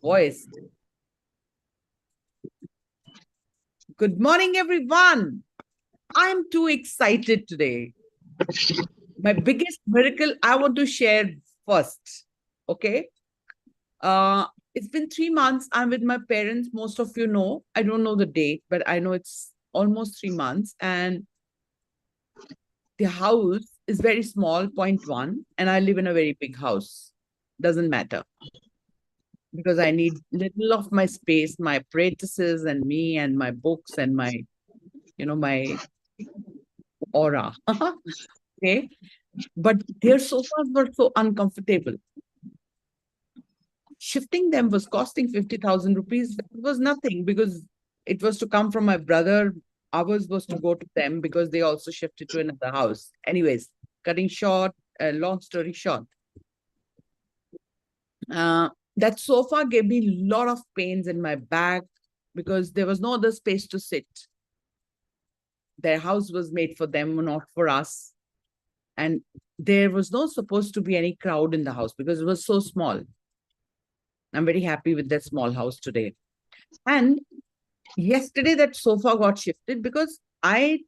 voice. Good morning, everyone. I'm too excited today. My biggest miracle I want to share first. Okay. Uh, it's been 3 months. I'm with my parents. Most of you know. I don't know the date, but I know it's almost 3 months. And the house is very small, point one, and I live in a very big house. Doesn't matter because I need little of my space, my apprentices and me and my books and my aura. Okay. But their sofas were so uncomfortable. Shifting them was costing 50,000 rupees. It was nothing because it was to come from my brother. Ours was to go to them because they also shifted to another house. Anyways, cutting short, long story short, uh, that sofa gave me a lot of pains in my back because there was no other space to sit. Their house was made for them, not for us. And there was no supposed to be any crowd in the house because it was so small. I'm very happy with that small house today. And yesterday, that sofa got shifted because I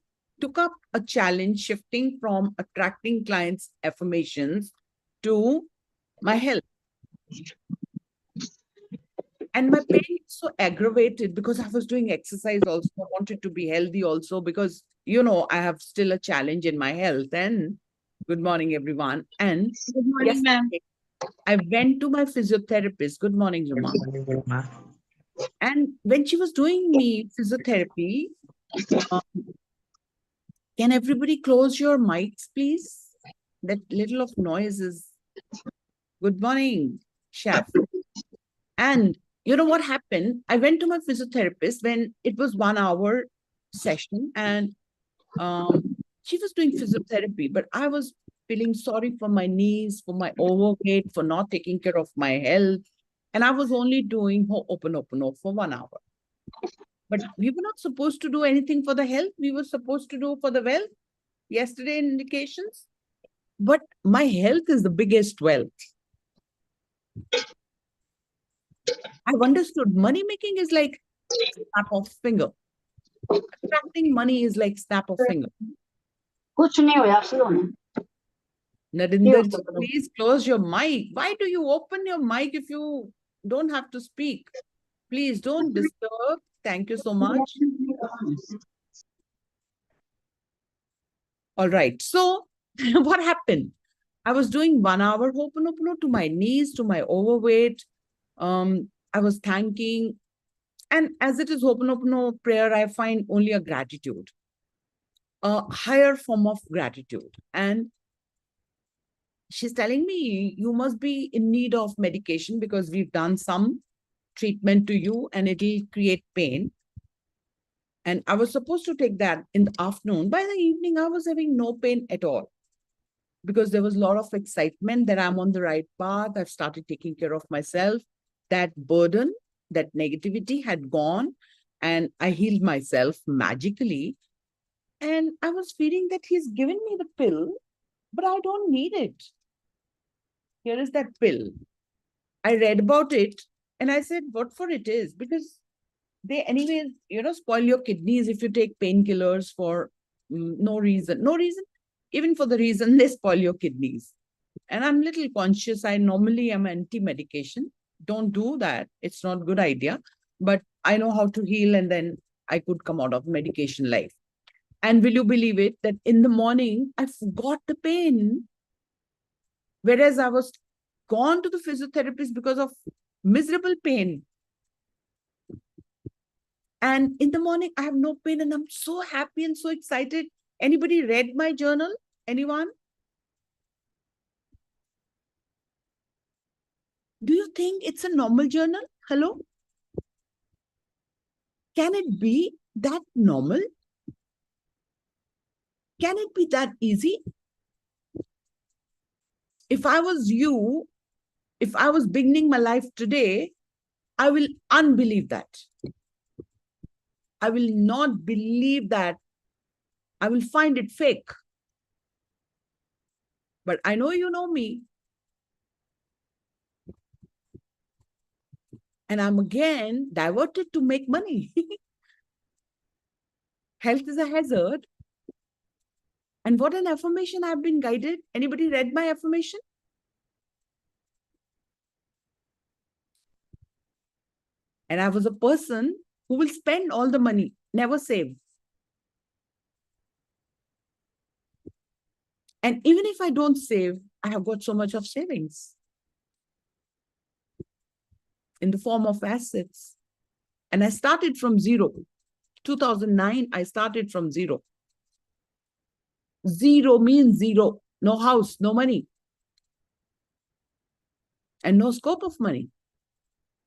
took up a challenge shifting from attracting clients' affirmations to my health. And my pain is so aggravated because I was doing exercise also. I wanted to be healthy also because, I have still a challenge in my health. And good morning, everyone. And Good morning, ma'am. yesterday, I went to my physiotherapist. Good morning, Rama. And when she was doing me physiotherapy, uh, can everybody close your mics, please? That little of noise is good morning, chef. And you know what happened? I went to my physiotherapist when it was 1 hour session, and she was doing physiotherapy, but I was feeling sorry for my knees, for my overweight, for not taking care of my health. And I was only doing open for 1 hour. But we were not supposed to do anything for the health. We were supposed to do for the wealth. Yesterday indications. But my health is the biggest wealth. I've understood money making is like snap of finger. Attracting money is like snap of finger. कुछ नहीं हुआ आपसे होने ये Narinder, होता है please close your mic. Why do you open your mic if you don't have to speak? Please don't disturb. Thank you so much. All right. So, what happened? I was doing 1 hour Ho'oponopono to my knees, to my overweight. I was thanking. And as it is Ho'oponopono prayer, I find only a gratitude, a higher form of gratitude. And she's telling me, you must be in need of medication because we've done some treatment to you and it'll create pain. And I was supposed to take that in the afternoon. By the evening, I was having no pain at all because there was a lot of excitement that I'm on the right path. I've started taking care of myself. That burden, that negativity had gone, and I healed myself magically. And I was feeling that he's given me the pill, but I don't need it. Here is that pill. I read about it and I said, what for it is? Because they, anyways, spoil your kidneys if you take painkillers for no reason. No reason. Even for the reason they spoil your kidneys. And I'm little conscious. I normally am anti-medication. Don't do that. It's not a good idea. But I know how to heal and then I could come out of medication life. And will you believe it that in the morning I forgot the pain, whereas I was gone to the physiotherapist because of miserable pain. And in the morning I have no pain and I'm so happy and so excited. Anybody read my journal? Anyone? Do you think it's a normal journal? Hello? Can it be that normal? Can it be that easy? If I was you, if I was beginning my life today, I will unbelieve that. I will not believe that. I will find it fake. But I know you know me. And I'm again diverted to make money. Health is a hazard. And what an affirmation I've been guided. Anybody read my affirmation? And I was a person who will spend all the money, never save. And even if I don't save, I have got so much of savings in the form of assets. And I started from zero. 2009, I started from zero. Zero means zero. No house, no money. And no scope of money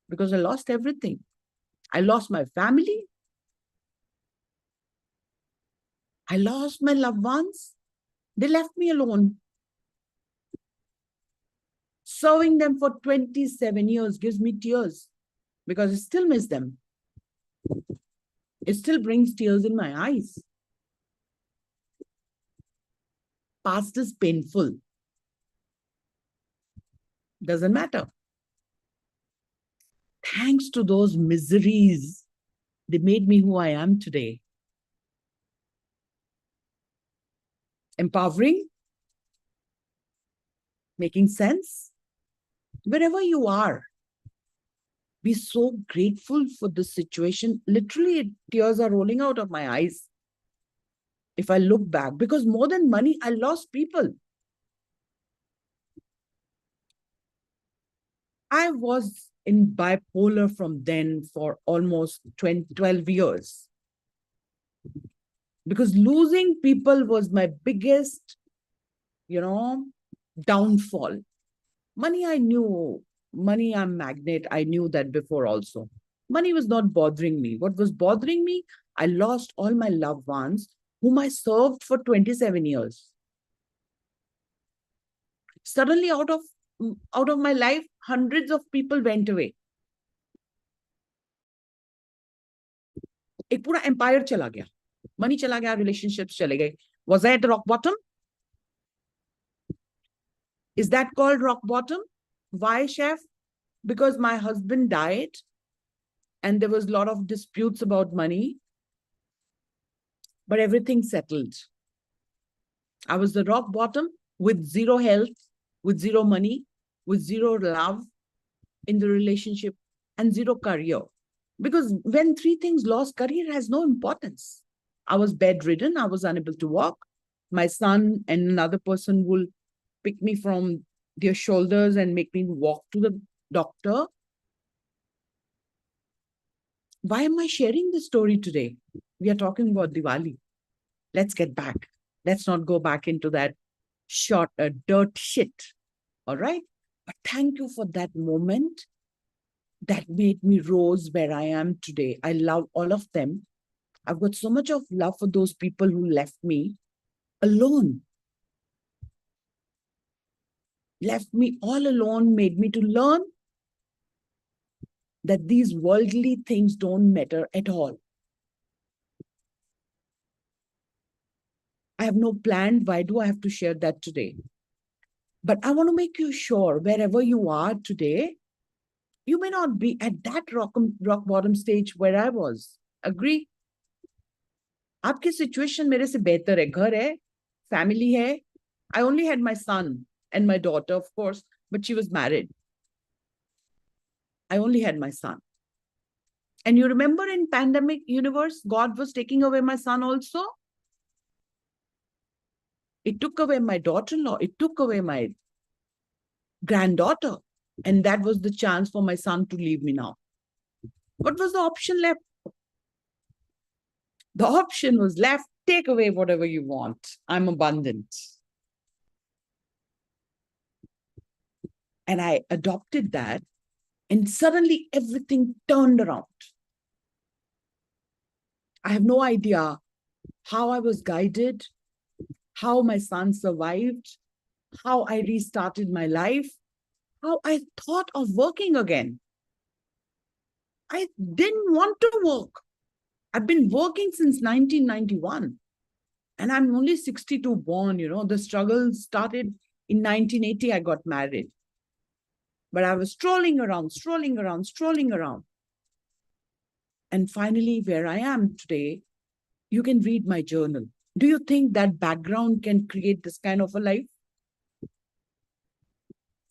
because I lost everything. I lost my family. I lost my loved ones. They left me alone. Serving them for 27 years gives me tears because I still miss them. It still brings tears in my eyes. Past is painful. Doesn't matter. Thanks to those miseries, they made me who I am today. Empowering, making sense. Wherever you are, be so grateful for this situation. Literally, tears are rolling out of my eyes if I look back, because more than money, I lost people. I was in bipolar from then for almost 12 years. Because losing people was my biggest, downfall. Money, I knew. Money, I'm magnet. I knew that before also. Money was not bothering me. What was bothering me, I lost all my loved ones whom I served for 27 years. Suddenly, out of my life, hundreds of people went away. एक पूरा empire चला गया. Money चला गया, relationships चले गए. Was I at the rock bottom? Is that called rock bottom? Why, chef? Because my husband died and there was a lot of disputes about money, but everything settled. I was the rock bottom with zero health, with zero money, with zero love in the relationship, and zero career. Because when three things lost, career has no importance. I was bedridden. I was unable to walk. My son and another person will pick me from their shoulders and make me walk to the doctor. Why am I sharing this story today? We are talking about Diwali. Let's get back. Let's not go back into that dirt shit. All right? But thank you for that moment that made me rose where I am today. I love all of them. I've got so much of love for those people who left me alone. Left me all alone, made me to learn that these worldly things don't matter at all. I have no plan. Why do I have to share that today? But I want to make you sure wherever you are today, you may not be at that rock bottom stage where I was. Agree? आपकी situation मेरे से बेहतर है. घर है, family है. I only had my son and my daughter, of course, but she was married. I only had my son. And you remember in pandemic universe, God was taking away my son also. It took away my daughter-in-law. It took away my granddaughter. And that was the chance for my son to leave me now. What was the option left? The option was left, take away whatever you want. I'm abundant. And I adopted that. And suddenly everything turned around. I have no idea how I was guided, how my son survived, how I restarted my life, how I thought of working again. I didn't want to work. I've been working since 1991 and I'm only 62 born, the struggle started in 1980, I got married. But I was strolling around, strolling around, strolling around. And finally, where I am today, you can read my journal. Do you think that background can create this kind of a life?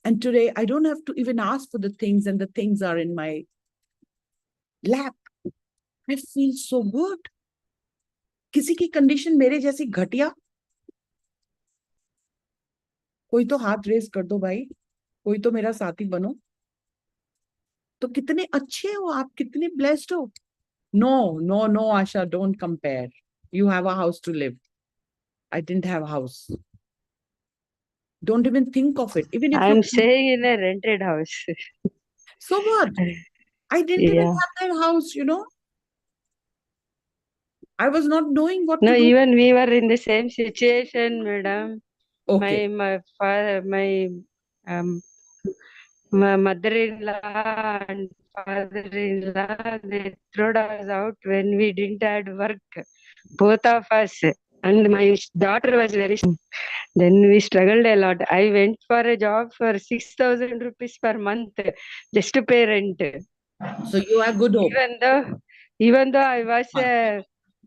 And today, I don't have to even ask for the things, and the things are in my lap. I feel so good. किसी की condition मेरे जैसी घटिया? कोई तो हाथ race कर दो भाई, कोई तो मेरा साथी बनो. तो कितने अच्छे हो आप, कितने ब्लेस्ड हो. No, no, no, Asha, don't compare. You have a house to live. I didn't have a house. Don't even think of it. Even if you. I'm staying in a rented house. So what? I didn't even Yeah. have that house, you know. I was not knowing what No, to do. even we were in the same situation, madam. Okay. My father, my mother-in-law and father-in-law, they threw us out when we didn't have work, both of us. And my daughter was very small. Then we struggled a lot. I went for a job for 6,000 rupees per month just to pay rent. So you have good hope. Even though I was,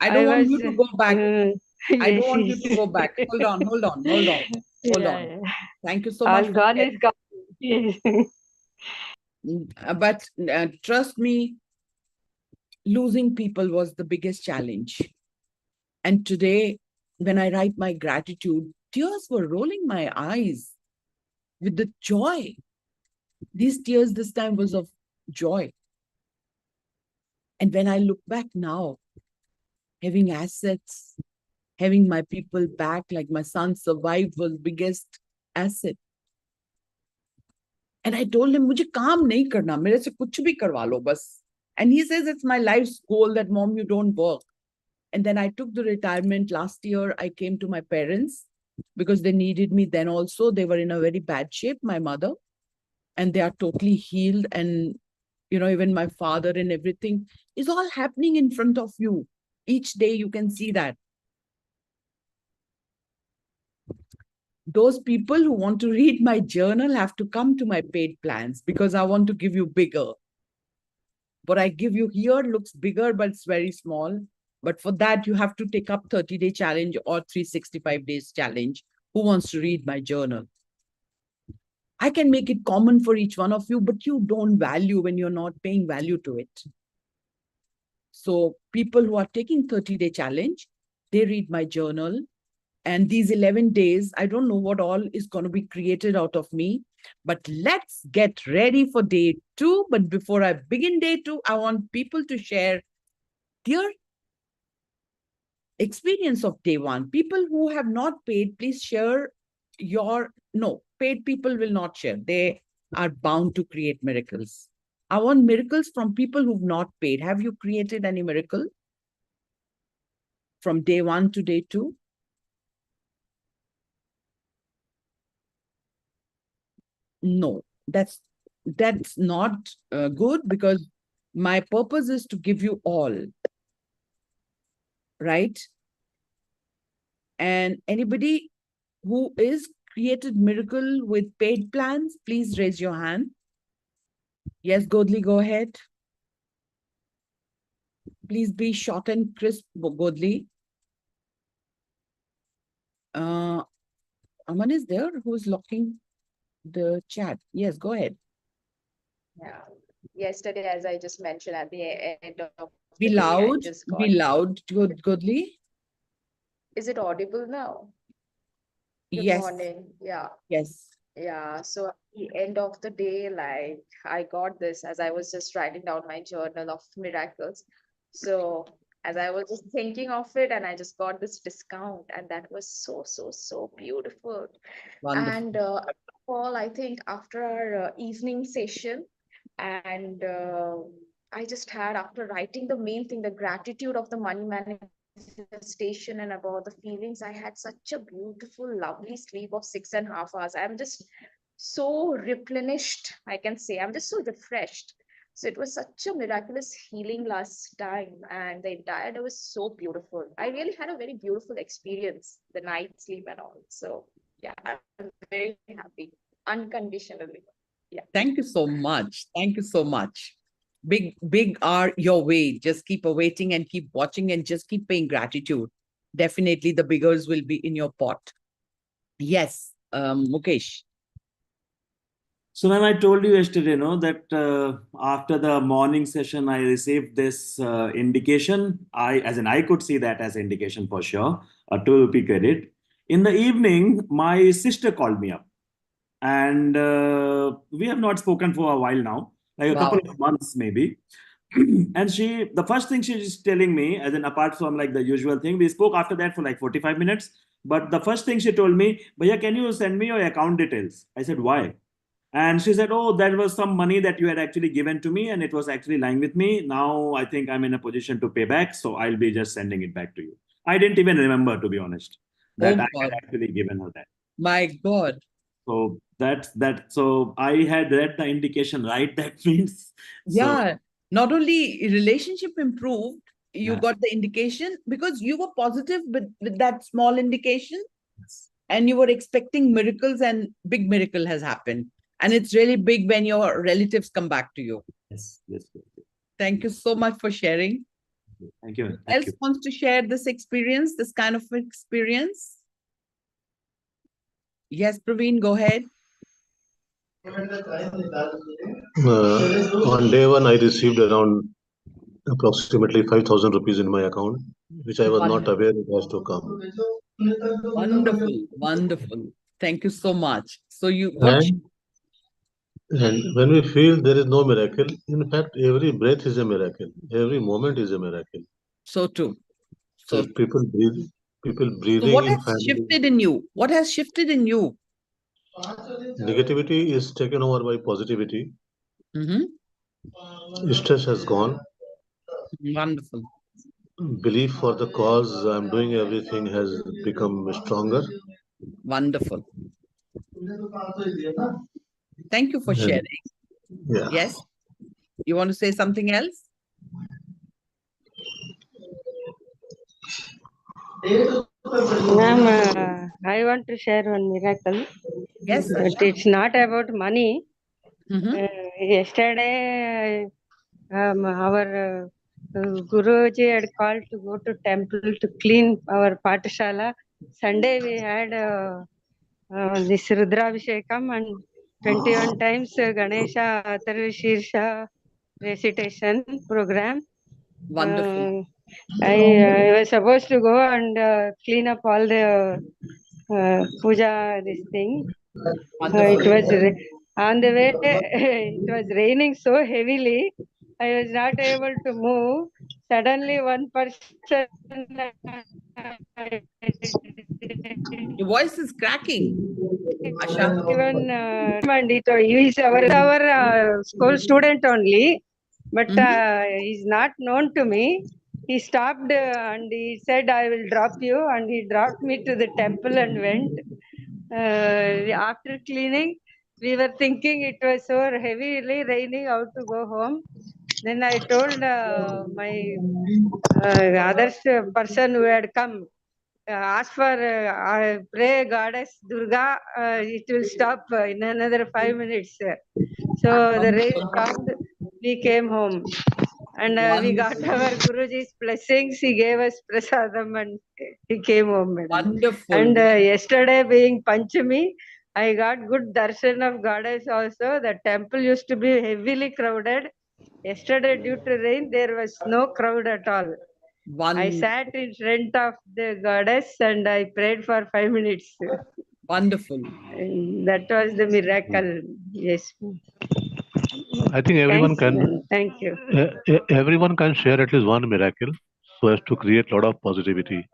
I don't want was, you to go back. I yes, don't want you yes. to go back. Hold on, hold on, hold on, hold Yeah, on. yeah. Thank you so All much. gone is gone. Yes. But trust me, losing people was the biggest challenge. And today, when I write my gratitude, tears were rolling my eyes with the joy. These tears this time was of joy. And when I look back now, having assets, having my people back, like my son survived, was biggest asset. And I told him, मुझे काम नहीं करना, मेरे से कुछ भी करवा लो बस. And he says, it's my life's goal that, Mom, you don't work. And then I took the retirement last year. I came to my parents because they needed me then also. They were in a very bad shape, my mother, and they are totally healed. And, you know, even my father and everything is all happening in front of you. Each day you can see that. Those people who want to read my journal have to come to my paid plans because I want to give you bigger. What I give you here looks bigger, but it's very small. But for that, you have to take up 30-day challenge or 365 days challenge. Who wants to read my journal? I can make it common for each one of you, but you don't value when you're not paying value to it. So people who are taking 30-day challenge, they read my journal. And these 11 days, I don't know what all is going to be created out of me, but let's get ready for day 2. But before I begin day 2, I want people to share their experience of day 1. People who have not paid, please share your, no, paid people will not share. They are bound to create miracles. I want miracles from people who've not paid. Have you created any miracle from day 1 to day 2? No, that's not good, because my purpose is to give you all, right? And anybody who is created miracle with paid plans, please raise your hand. Yes, Godli, go ahead. Please be short and crisp, Godli. Aman is there, who's locking the chat. Yes, go ahead. Yeah. Yesterday, as I just mentioned at the end of Be the day, I loud, just got. be loud, Godli. Is it audible now? Good Yes, morning. Yeah. yes. Yeah. So at the end of the day, like I got this as I was just writing down my journal of miracles. So as I was just thinking of it, and I just got this discount, and that was so, so, so beautiful. Wonderful. And all, I think after our evening session, and I just had, after writing the main thing, the gratitude of the money manifestation and about the feelings, I had such a beautiful, lovely sleep of 6.5 hours. I'm just so replenished, I can say. I'm just so refreshed. So it was such a miraculous healing last time, and the entire day was so beautiful. I really had a very beautiful experience, the night sleep and all. So yeah, I'm very happy, unconditionally. Thank you so much. Thank you so much. Big are your way. Just keep awaiting and keep watching and just keep paying gratitude. Definitely the biggers will be in your pot. Yes, Mukesh. So, ma'am, I told you yesterday, that after the morning session, I received this indication. I could see that as indication for sure, a 2 rupee credit. In the evening, my sister called me up, and we have not spoken for a while now, like a couple Wow. of months maybe. And the first thing she's telling me, as in apart from like the usual thing, we spoke after that for like 45 minutes. But the first thing she told me, Bhaiya, can you send me your account details? I said, why? And she said, oh, that was some money that you had actually given to me and it was actually lying with me. Now I think I'm in a position to pay back. So I'll be just sending it back to you. I didn't even remember, to be honest, that Oh I had God. actually given her that. My God. So that's that. So I had read the indication right. That means so. Yeah. Not only relationship improved, you Yeah. got the indication because you were positive with that small indication Yes. and you were expecting miracles and big miracle has happened. And it's really big when your relatives come back to you. Yes. Yes. Yes. Thank you so much for sharing. Thank you. Who Thank else you. wants to share this experience, this kind of experience? Yes, Praveen, go ahead. On day one, I received around approximately 5,000 rupees in my account, which I was not Wonderful, aware it has to come. wonderful, wonderful. Thank you so much. So And, and when we feel there is no miracle, in fact, every breath is a miracle. Every moment is a miracle. so true. So So if people so breathing what in has family, shifted in you? What has shifted in you? negativity is taken over by positivity. Hmm. Stress has gone. Wonderful, Belief for the cause I'm doing everything has become stronger. wonderful. Thank you for And sharing. yeah. Yes, you want to say something else? Ma'am, I want to share one miracle, Yes, but Asha. it's not about money. Mm-hmm. Yesterday, our Guruji had called to go to temple to clean our Patashala. Sunday we had this Rudrabhishekam and 21 times Ganesha Atharva Shirsha recitation program. Wonderful, I was supposed to go and clean up all the puja, this thing. wonderful. It was on the way, it was raining so heavily, I was not able to move. Suddenly, one person Your voice is cracking, Asha. even and he is our school student only, but Mm-hmm. he's not known to me. He stopped and he said, I will drop you, and he dropped me to the temple and went. After cleaning, we were thinking it was so heavily raining how to go home. Then I told my other person who had come, ask for pray goddess Durga, it will stop in another 5 minutes. So the rain Wonderful, stopped, we came home, and we got wonderful, our Guruji's blessings. He gave us prasadam and he came home, madam. wonderful. And yesterday being Panchami, I got good darshan of goddess also. The temple used to be heavily crowded. Yesterday, due to rain, there was no crowd at all. I One sat in front of the goddess and I prayed for 5 minutes. wonderful. And that was the miracle. Yes. I think everyone Thanks, can ma'am. Thank you. everyone can share at least one miracle so as to create a lot of positivity.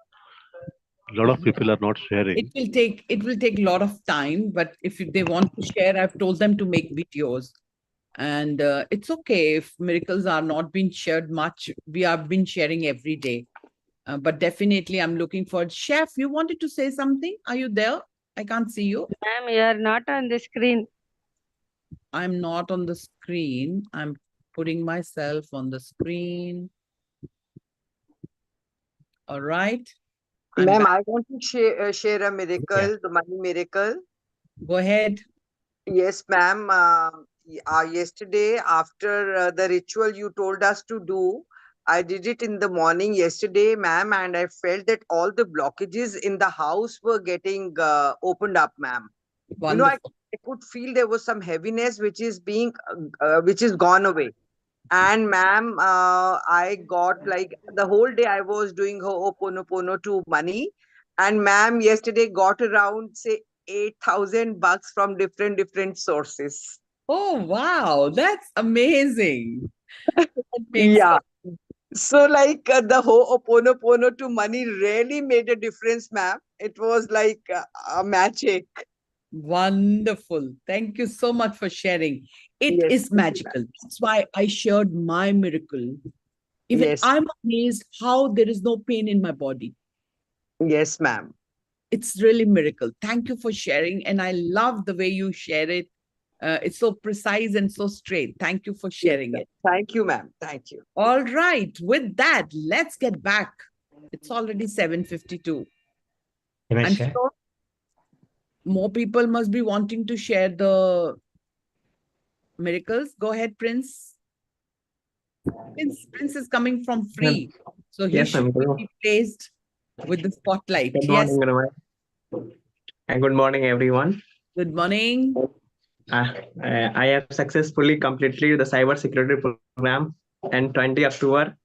A lot of people are not sharing. It will take a lot of time, but if they want to share, I've told them to make videos. And it's okay if miracles are not being shared much. We have been sharing every day. But definitely, I'm looking for Chef. You wanted to say something? Are you there? I can't see you. Ma'am, you are not on the screen. I'm not on the screen. I'm putting myself on the screen. All right. Ma'am, I want to share a miracle, Yeah. the money miracle. Go ahead. Yes, ma'am. Yesterday, after the ritual you told us to do, I did it in the morning yesterday, ma'am, and I felt that all the blockages in the house were getting opened up, ma'am. You know, Wonderful. I could feel there was some heaviness which is gone away. And ma'am, I got like the whole day I was doing Ho'oponopono to money. And ma'am, yesterday got around say $8,000 from different sources. Oh, wow. That's amazing. That makes Yeah. sense. So like the Ho'oponopono to money really made a difference, ma'am. It was like a magic. Wonderful. Thank you so much for sharing. It Yes. is magical. That's why I shared my miracle. Even Yes. I'm amazed how there is no pain in my body. Yes, ma'am. It's really miracle. Thank you for sharing. And I love the way you share it. It's so precise and so straight. Thank you for Yes, sharing ma'am. it. Thank you, ma'am. Thank you. All right. With that, let's get back. It's already 7:52. Can I I'm share? sure more people must be wanting to share the miracles. Go ahead, Prince. Prince is coming from free. So he Yes, should ma'am. be placed with the spotlight. Good Yes. morning, Romi. And good morning, everyone. Good morning. I have successfully completed the cyber security program and 20 October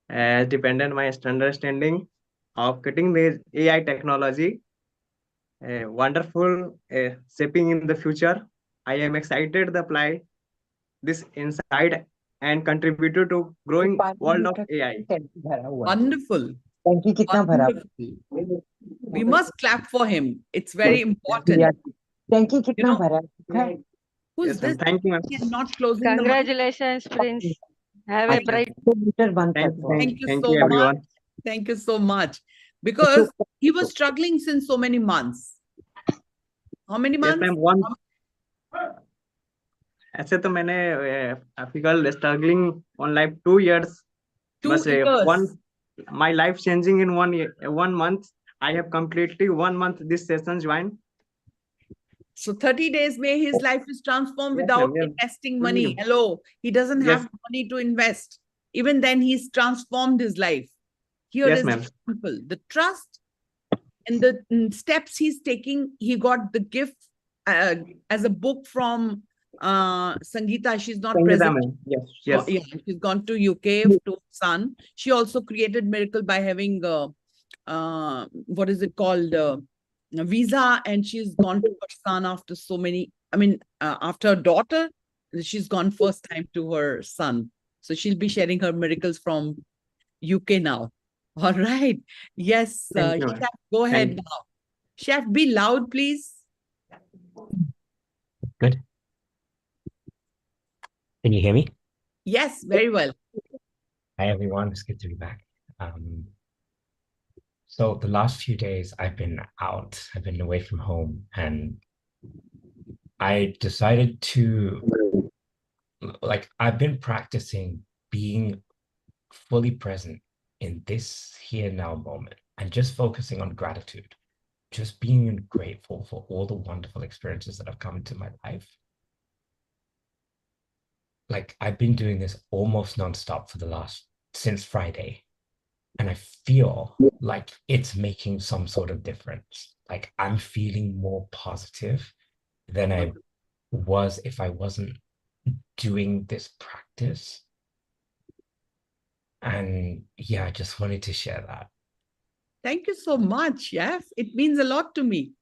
as dependent my understanding of cutting the AI technology. Wonderful shaping in the future. I am excited to apply this insight and contribute to growing world of AI. Wonderful. Wonderful. We must clap for him. It's very important. You know, who's Yes, ma'am. this? Thank you, ma'am. And not closing the mic. Congratulations, Prince. Have a bright Thank you Thank so you, much. everyone. Thank you so much. Because he was struggling since so many months. How many Yes, months? ma'am. One. ऐसे तो मैंने physical struggling on life 2 years 2 बस years. one my life changing in 1 month. I have completely 1 month this session joined. So 30 days may his life is transformed Yes, without ma'am. Yes. investing money. Hello. He doesn't Yes. have money to invest. Even then, he's transformed his life. Here Yes, is ma'am. the example. The trust and the steps he's taking. He got the gift as a book from Sangeeta. She's not Thank you, present. ma'am. Yes. Yes. Yeah, she's gone to UK to son. She also created miracle by having what is it called a visa, and she's gone to her son after so many. I mean, after her daughter, she's gone first time to her son. So she'll be sharing her miracles from UK now. All right. Yes, Thank you, ma'am. Chef, go ahead Thank you. now. Chef, be loud, please. Good. Can you hear me? Yes, very well. Hi, everyone. It's good to be back. So the last few days I've been out, I've been away from home, and I decided to, like, I've been practicing being fully present in this here now moment and just focusing on gratitude, just being grateful for all the wonderful experiences that have come into my life. Like, I've been doing this almost nonstop since Friday. And I feel like it's making some sort of difference. Like, I'm feeling more positive than I was if I wasn't doing this practice. And yeah, I just wanted to share that. Thank you so much, Chef. It means a lot to me.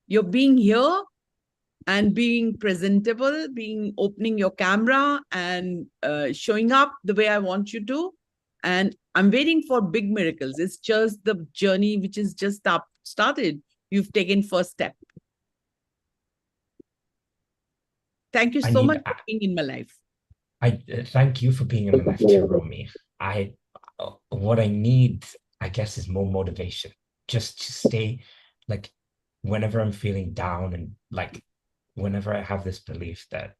You're being here and being presentable, opening your camera and showing up the way I want you to. And I'm waiting for big miracles. It's just the journey which is just started. You've taken first step. Thank you so much for being in my life. I thank you for being in my life too, Romi. What I need, I guess, is more motivation. Just to stay, like, whenever I'm feeling down and like whenever I have this belief that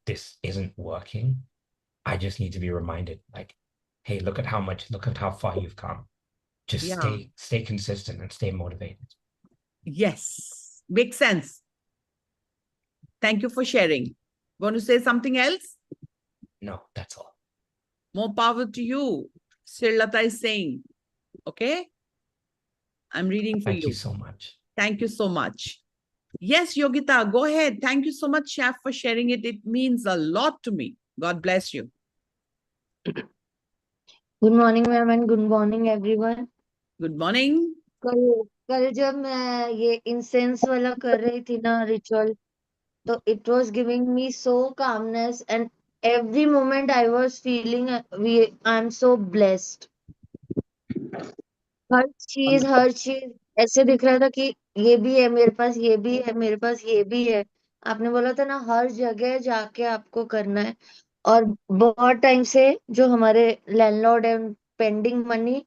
this isn't working, I just need to be reminded, like, hey, look at how far you've come. Just stay consistent and stay motivated. Yes, makes sense. Thank you for sharing. Want to say something else? No, that's all. More power to you. Srilata is saying, okay? I'm reading for Thank you. you so much. Thank you so much. Yes, Yogita, go ahead. Thank you so much, Chef, for sharing it. It means a lot to me. God bless you. Good morning ma'am and good morning everyone. Good morning. कल कल जब मैं ये incense वाला कर रही थी ना रिचुअल, तो it was giving me so calmness and every moment I was feeling I am so blessed. हर चीज ऐसे दिख रहा था कि ये भी है मेरे पास, ये भी है मेरे पास, ये भी है। आपने बोला था ना हर जगह जाके आपको करना है, और बहुत टाइम से जो हमारे लैंडलॉर्ड है pending money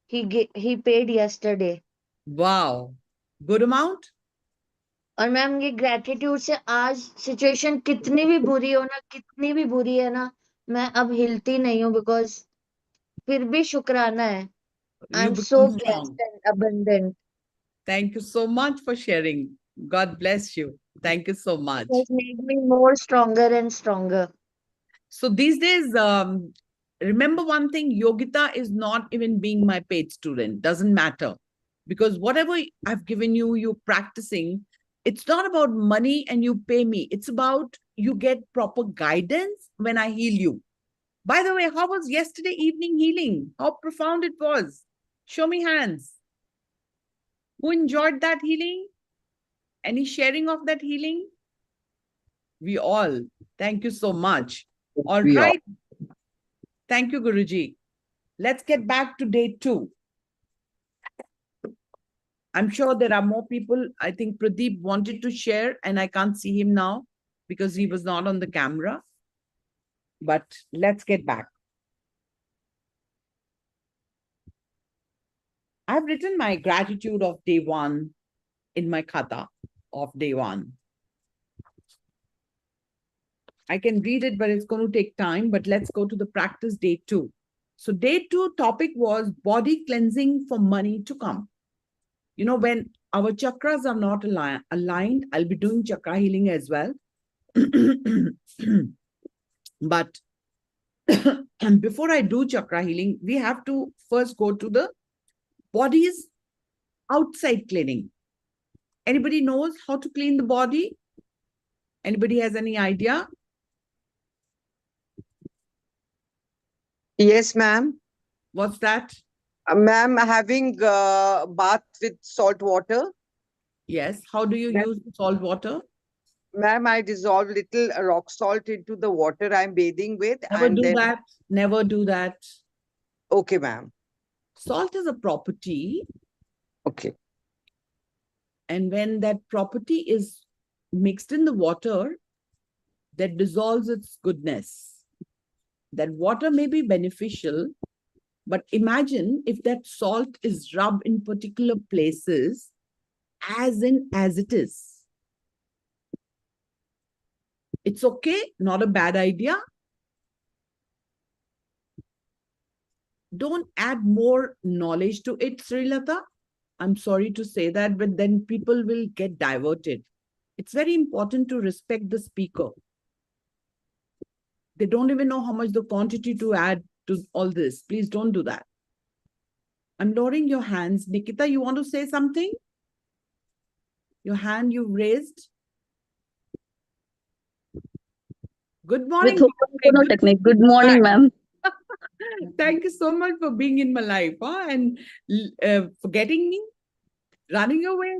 he paid yesterday। Wow. Good amount? और मैम ये ग्रेटिट्यूड से आज सिचुएशन कितनी भी बुरी हो ना, कितनी भी बुरी है ना, मैं अब हिलती नहीं हूँ, बिकॉज फिर भी शुक्राना है। आई You am so become strong. Blessed and abundant। Thank you so much for sharing. God bless you. Thank you so much. It has made me more stronger and stronger। So these days, remember one thing, Yogita is not even being my paid student. Doesn't matter. Because whatever I've given you, you're practicing. It's not about money and you pay me. It's about you get proper guidance when I heal you. By the way, how was yesterday evening healing? How profound it was. Show me hands. Who enjoyed that healing? Any sharing of that healing? We all. Thank you so much. All right. Thank you, Guruji. Let's get back to day 2. I'm sure there are more people. I think Pradeep wanted to share, and I can't see him now because he was not on the camera. But let's get back. I've written my gratitude of day 1 in my khata of day 1. I can read it, but it's going to take time. But let's go to the practice day 2. So day 2 topic was body cleansing for money to come. You know, when our chakras are not aligned, I'll be doing chakra healing as well. But before I do chakra healing, we have to first go to the body's outside cleaning. Anybody knows how to clean the body? Anybody has any idea? Yes, ma'am. What's that? Ma'am, having bath with salt water. Yes. How do you use salt water? Ma'am, I dissolve little rock salt into the water I'm bathing with. Never do then... that. Never do that. Okay, ma'am. Salt is a property. Okay. And when that property is mixed in the water, that dissolves its goodness. That water may be beneficial, but imagine if that salt is rubbed in particular places as it is. It's okay, not a bad idea. Don't add more knowledge to it, Srilata. I'm sorry to say that, but then people will get diverted. It's very important to respect the speaker. They don't even know how much the quantity to add to all this. Please don't do that. I'm lowering your hands. Nikita, you want to say something? Your hand you've raised. Good morning. With Ho'oponopono technique. Good morning, ma'am. Thank you so much for being in my life, and for getting me, running away,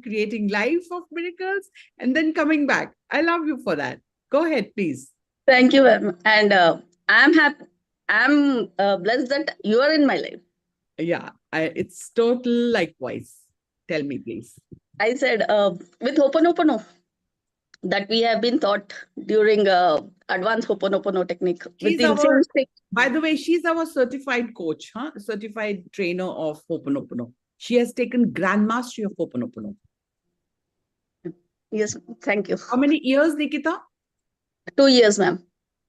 creating life of miracles, and then coming back. I love you for that. Go ahead, please. Thank you, ma'am. And I'm happy. I'm blessed that you are in my life. Yeah, it's total likewise. Tell me, please. I said with Ho'oponopono that we have been taught during advanced Ho'oponopono technique. By the way, she's our certified coach, certified trainer of Ho'oponopono. She has taken Grand Mastery of Ho'oponopono. Yes, thank you. How many years, Nikita? 2 years, ma'am.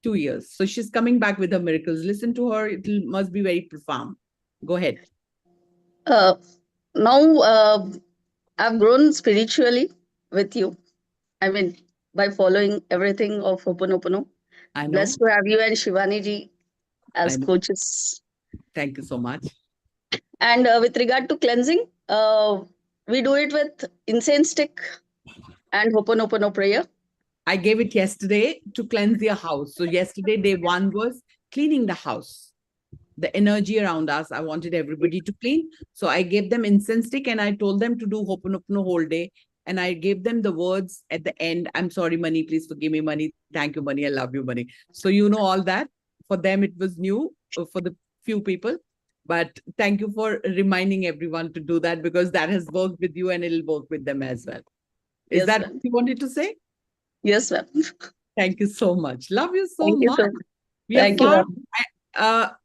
2 years. So she's coming back with her miracles. Listen to her. It must be very profound. Go ahead. Now I've grown spiritually with you. I mean, by following everything of Ho'oponopono. I know. Blessed to have you and Shivani ji as I know. coaches. Thank you so much. And with regard to cleansing, we do it with incense stick and Ho'oponopono prayer. I gave it yesterday to cleanse your house. So yesterday, day one was cleaning the house. The energy around us, I wanted everybody to clean. So I gave them incense stick and I told them to do Ho'oponopono whole day. And I gave them the words at the end. I'm sorry, money. Please forgive me, money. Thank you, money. I love you, money. So you know all that. For them, it was new for the few people. But thank you for reminding everyone to do that because that has worked with you and it'll work with them as well. Is Yes, that ma'am. what you wanted to say? Yes, ma'am. Thank you so much. Love you so Thank you much. so much. We are Thank you, far.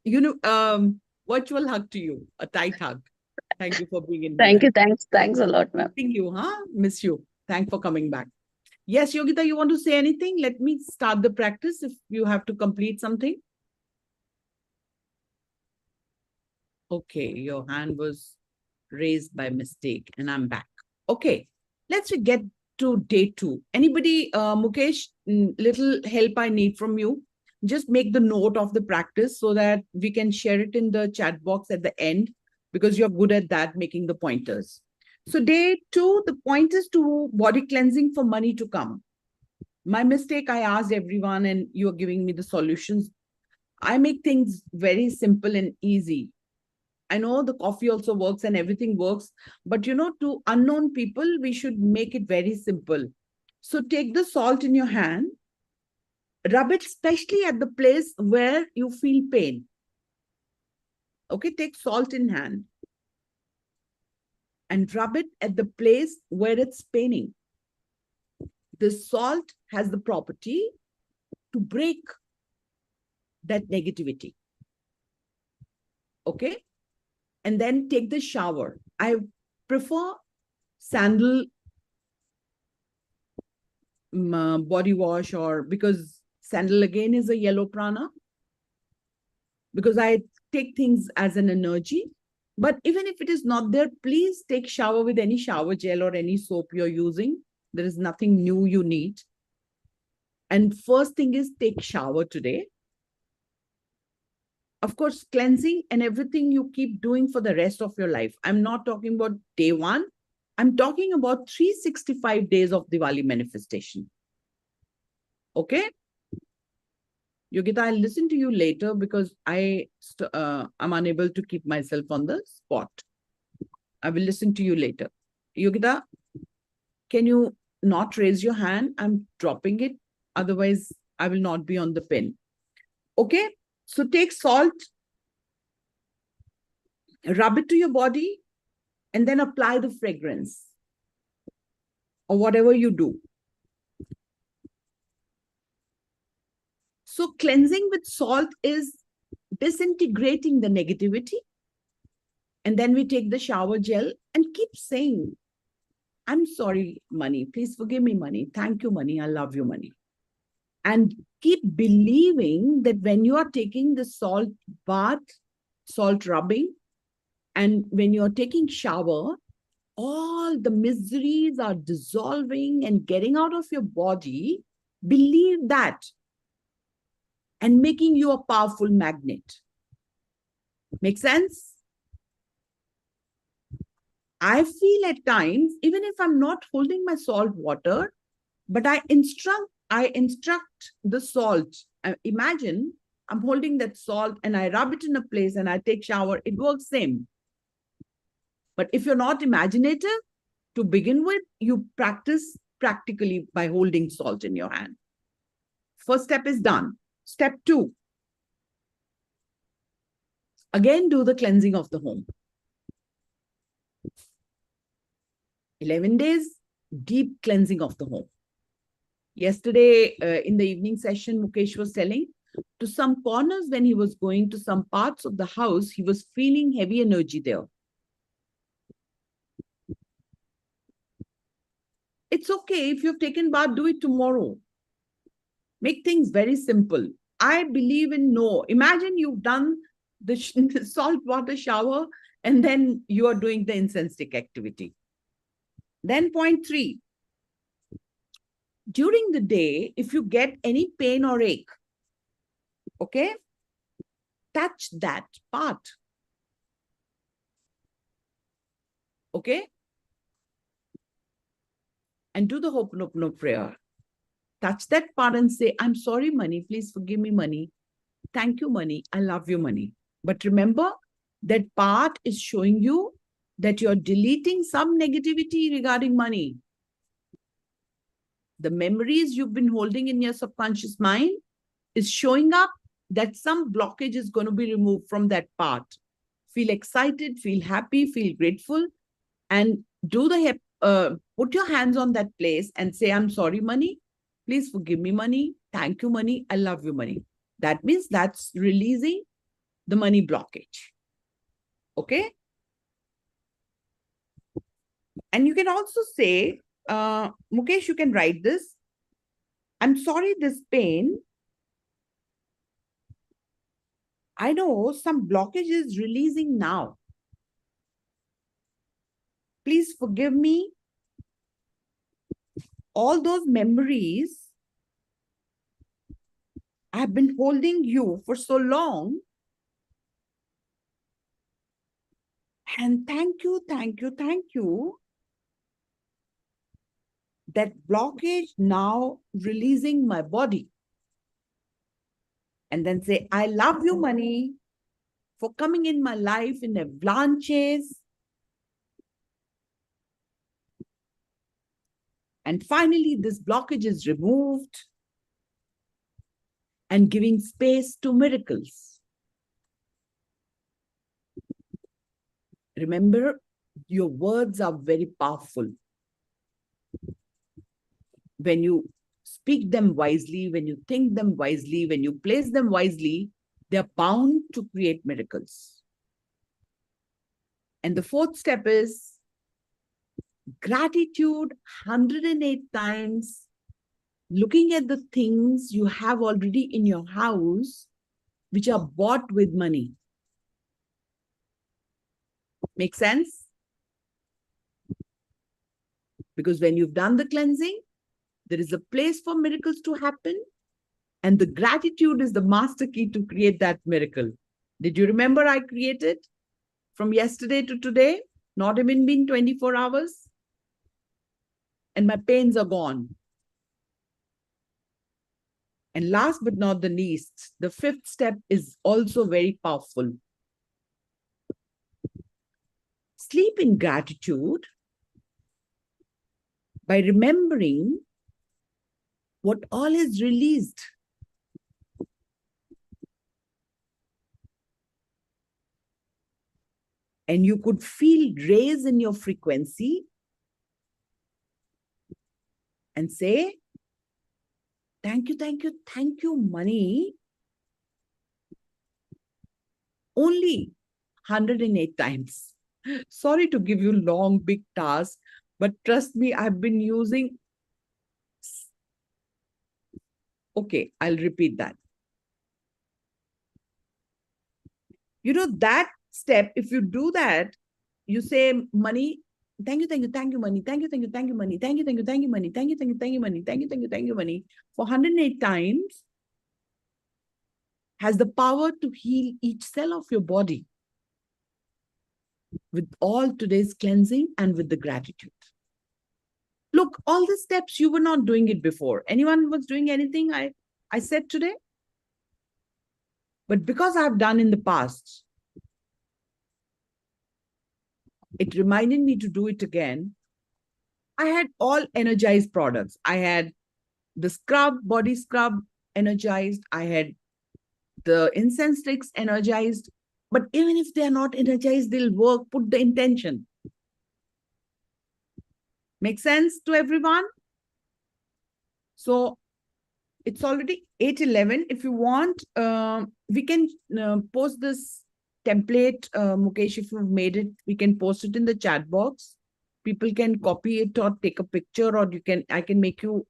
ma'am. Virtual hug to you, a tight hug. Thank you for being in Thank my you. Thanks a lot, ma'am. Thank you, huh? Miss you. Thanks for coming back. Yes, Yogita, you want to say anything? Let me start the practice if you have to complete something. Okay, your hand was raised by mistake and I'm back. Okay, let's get to day 2. Anybody, Mukesh, little help I need from you. Just make the note of the practice so that we can share it in the chat box at the end because you're good at that, making the pointers. So day 2, the point is to body cleansing for money to come. My mistake, I asked everyone and you're giving me the solutions. I make things very simple and easy. I know the coffee also works and everything works, but to unknown people, we should make it very simple. So take the salt in your hand, rub it especially at the place where you feel pain. Okay, take salt in hand and rub it at the place where it's paining. The salt has the property to break that negativity. Okay, and then take the shower. I prefer sandal body wash, or because sandal again is a yellow prana, because I take things as an energy. But even if it is not there, please take shower with any shower gel or any soap you're using. There is nothing new you need. And first thing is take shower today. Of course, cleansing and everything you keep doing for the rest of your life. I'm not talking about day 1. I'm talking about 365 days of Diwali manifestation. Okay? Yogita, I'll listen to you later because I'm unable to keep myself on the spot. I will listen to you later. Yogita, can you not raise your hand? I'm dropping it. Otherwise, I will not be on the pin. Okay? So take salt, rub it to your body, and then apply the fragrance or whatever you do. So cleansing with salt is disintegrating the negativity. And then we take the shower gel and keep saying, I'm sorry, money. Please forgive me, money. Thank you, money. I love you, money. And keep believing that when you are taking the salt bath, salt rubbing, and when you're taking shower, all the miseries are dissolving and getting out of your body. Believe that and making you a powerful magnet. Make sense? I feel at times, even if I'm not holding my salt water, but I instruct the salt. Imagine I'm holding that salt and I rub it in a place and I take shower. It works same. But if you're not imaginative, to begin with, you practice practically by holding salt in your hand. First step is done. Step 2. Again, do the cleansing of the home. 11 days, deep cleansing of the home. Yesterday, in the evening session, Mukesh was telling, to some corners when he was going to some parts of the house, he was feeling heavy energy there. It's okay if you've taken bath, do it tomorrow. Make things very simple. I believe in no. Imagine you've done the salt water shower and then you are doing the incense stick activity. Then point 3. during the day, if you get any pain or ache, okay, touch that part. Okay? And do the Ho'oponopono prayer. Touch that part and say, I'm sorry, money. Please forgive me, money. Thank you, money. I love you, money. But remember, that part is showing you that you're deleting some negativity regarding money. The memories you've been holding in your subconscious mind is showing up that some blockage is going to be removed from that part. Feel excited, feel happy, feel grateful, and do the put your hands on that place and say, I'm sorry, money. Please forgive me, money. Thank you, money. I love you, money. That means that's releasing the money blockage. Okay? And you can also say, Mukesh, you can write this. I'm sorry, this pain. I know some blockage is releasing now. Please forgive me. All those memories, I've been holding you for so long. And thank you, thank you, thank you. That blockage now releasing my body. And then say, I love you, money, for coming in my life in avalanches. And finally, this blockage is removed and giving space to miracles. Remember, your words are very powerful. When you speak them wisely, when you think them wisely, when you place them wisely, they're bound to create miracles. And the fourth step is gratitude 108 times, looking at the things you have already in your house, which are bought with money. Make sense? Because when you've done the cleansing, there is a place for miracles to happen. And the gratitude is the master key to create that miracle. Did you remember I created from yesterday to today? Not even been 24 hours. And my pains are gone. And last but not the least, the fifth step is also very powerful. Sleep in gratitude by remembering what all is released. And you could feel raise in your frequency and say, thank you, thank you, thank you, money. Only 108 times. Sorry to give you long, big tasks, but trust me, I've been using. Okay, I'll repeat that. You know, that step, if you do that, you say, money, thank you, money, thank you, money, thank you, money, thank you, money, thank you, money, for 108 times, has the power to heal each cell of your body with all today's cleansing and with the gratitude. Look, all the steps, you were not doing it before. Anyone was doing anything I said today? But because I've done in the past, it reminded me to do it again. I had all energized products. I had the scrub, body scrub energized. I had the incense sticks energized. But even if they're not energized, they'll work. Put the intention. Make sense to everyone? So it's already 8:11. If you want, we can post this template, Mukesh, if you've made it, we can post it in the chat box. People can copy it or take a picture, or I can make you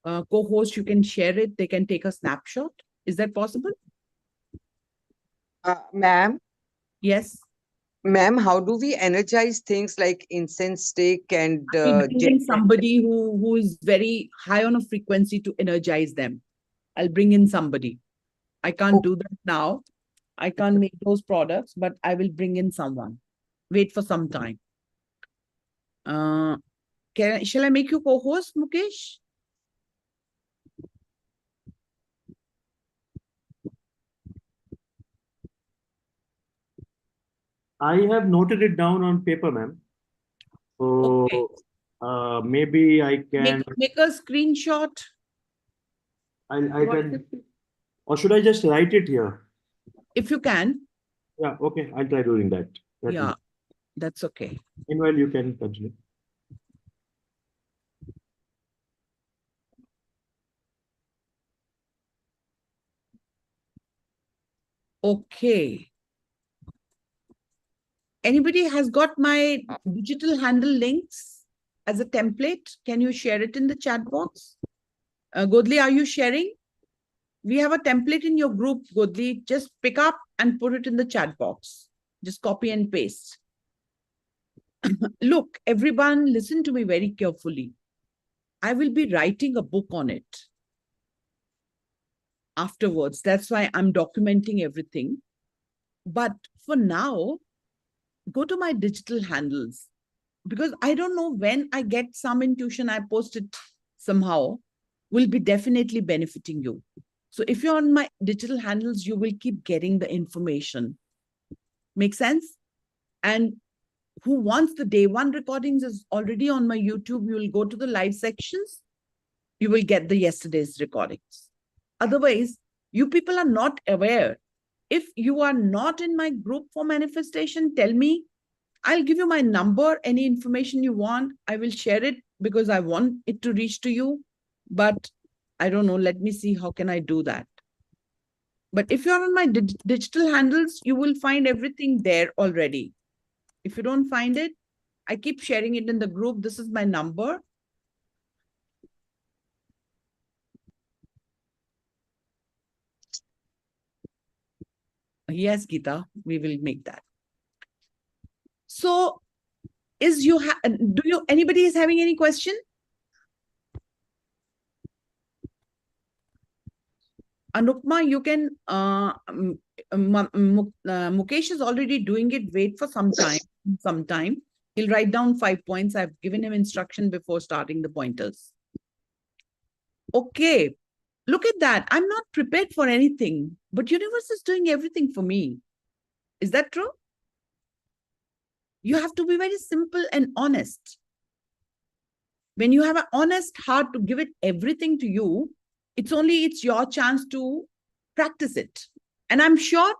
co-host. You can share it. They can take a snapshot. Is that possible? Ma'am, Yes. Ma'am, how do we energize things like incense stick and I'll bring in jet? somebody who is very high on a frequency to energize them. I'll bring in somebody. I can't do that now. I can't make those products, but I will bring in someone. Wait for some time. Shall I make you co-host, Mukesh? I have noted it down on paper, ma'am. So Okay. maybe I can. Make a screenshot. I can. Or should I just write it here? If you can. Yeah. Okay. I'll try doing that. Yeah, that's okay. Meanwhile, you can continue. Okay. Anybody has got my digital handle links as a template? Can you share it in the chat box? Godli, are you sharing? We have a template in your group, Godli. Just pick up and put it in the chat box. Just copy and paste. Look, everyone, listen to me very carefully. I will be writing a book on it afterwards. That's why I'm documenting everything. But for now, go to my digital handles, because I don't know when I get some intuition, I post it somehow, will be definitely benefiting you. So if you're on my digital handles, you will keep getting the information. Make sense? And who wants the day one recordings is already on my YouTube. You will go to the live sections. You will get the yesterday's recordings. Otherwise, you people are not aware. If you are not in my group for manifestation, tell me. I'll give you my number, any information you want. I will share it because I want it to reach to you. But I don't know. Let me see. How can I do that? But if you're on my digital handles, you will find everything there already. If you don't find it, I keep sharing it in the group. This is my number. Yes, Geeta, we will make that. So, anybody is having any question? Anupma, you can, Mukesh is already doing it. Wait for some time. He'll write down 5 points. I've given him instruction before starting the pointers. Okay, look at that. I'm not prepared for anything, but universe is doing everything for me. Is that true? You have to be very simple and honest. When you have an honest heart to give it everything to you, it's your chance to practice it. And I'm sure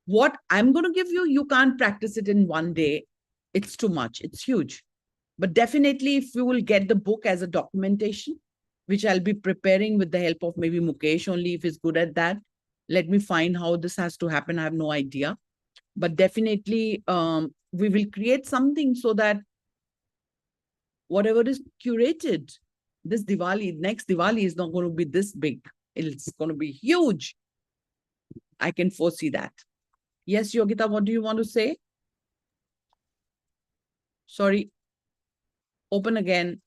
what I'm going to give you, you can't practice it in one day. It's too much. It's huge. But definitely, if you will get the book as a documentation, which I'll be preparing with the help of maybe Mukesh only, if he's good at that. Let me find how this has to happen. I have no idea. But definitely, we will create something so that whatever is curated, this Diwali, next Diwali is not going to be this big. It's going to be huge. I can foresee that. Yes, Yogita, what do you want to say? Sorry. Open again.